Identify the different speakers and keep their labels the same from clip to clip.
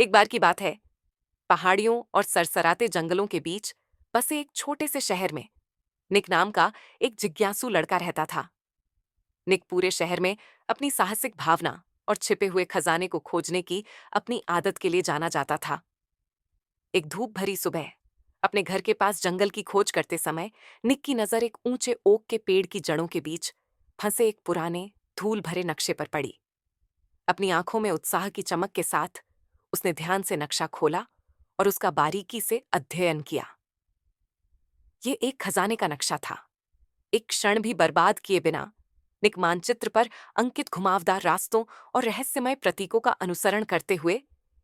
Speaker 1: एक बार की बात है, पहाड़ियों और सरसराते जंगलों के बीच बसे एक छोटे से शहर में निक नाम का एक जिज्ञासु लड़का रहता था। निक पूरे शहर में अपनी साहसिक भावना और छिपे हुए खजाने को खोजने की अपनी आदत के लिए जाना जाता था। एक धूप भरी सुबह अपने घर के पास जंगल की खोज करते समय निक की नजर एक ऊंचे ओक के पेड़ की जड़ों के बीच फंसे एक पुराने धूल भरे नक्शे पर पड़ी। अपनी आंखों में उत्साह की चमक के साथ उसने ध्यान से नक्शा खोला और उसका बारीकी से अध्ययन किया। ये एक खजाने का नक्शा था। एक क्षण भी बर्बाद किए बिना निक मानचित्र पर अंकित घुमावदार रास्तों और रहस्यमय प्रतीकों का अनुसरण करते हुए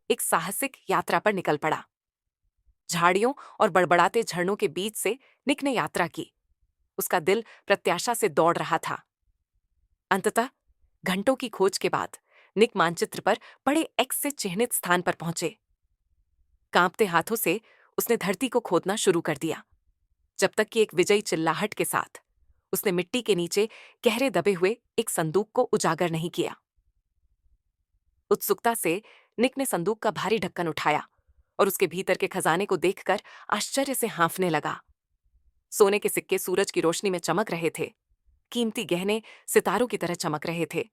Speaker 1: एक साहसिक यात्रा पर निकल पड़ा। झाड़ियों और बड़बड़ाते झरनों के बीच से निक ने यात्रा की। उसका दिल प्रत्याशा से दौड़ रहा था। अंततः घंटों की खोज के बाद निक मानचित्र पर बड़े एक्स से चिन्हित स्थान पर पहुंचे। कांपते हाथों से उसने धरती को खोदना शुरू कर दिया, जब तक कि एक विजयी चिल्लाहट के साथ उसने मिट्टी के नीचे गहरे दबे हुए एक संदूक को उजागर नहीं किया। उत्सुकता से निक ने संदूक का भारी ढक्कन उठाया और उसके भीतर के खजाने को देखकर आश्चर्य से हाँफने लगा। सोने के सिक्के सूरज की रोशनी में चमक रहे थे, कीमती गहने सितारों की तरह चमक रहे थे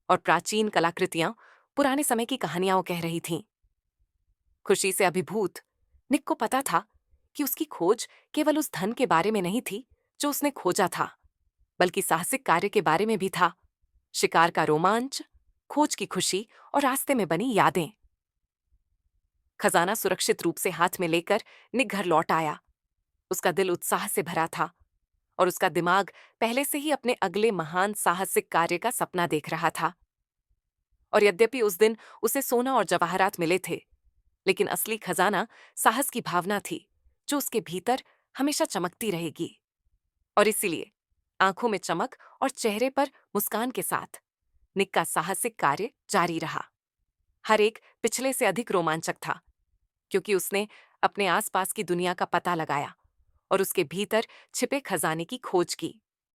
Speaker 1: और प्राचीन कलाकृतियां पुराने समय की कहानियां कह रही थीं। खुशी से अभिभूत निक को पता था कि उसकी खोज केवल उस धन के बारे में नहीं थी जो उसने खोजा था, बल्कि साहसिक कार्य के बारे में भी था। शिकार का रोमांच, खोज की खुशी और रास्ते में बनी यादें। खजाना सुरक्षित रूप से हाथ में लेकर निक घर लौट आया। उसका दिल उत्साह से भरा था और उसका दिमाग पहले से ही अपने अगले महान साहसिक कार्य का सपना देख रहा था। और यद्यपि उस दिन उसे सोना और जवाहरात मिले थे, लेकिन असली खजाना साहस की भावना थी जो उसके भीतर हमेशा चमकती रहेगी। और इसीलिए आंखों में चमक और चेहरे पर मुस्कान के साथ निक का साहसिक कार्य जारी रहा। हर एक पिछले से अधिक रोमांचक था, क्योंकि उसने अपने आसपास की दुनिया का पता लगाया और उसके भीतर छिपे खजाने की खोज की।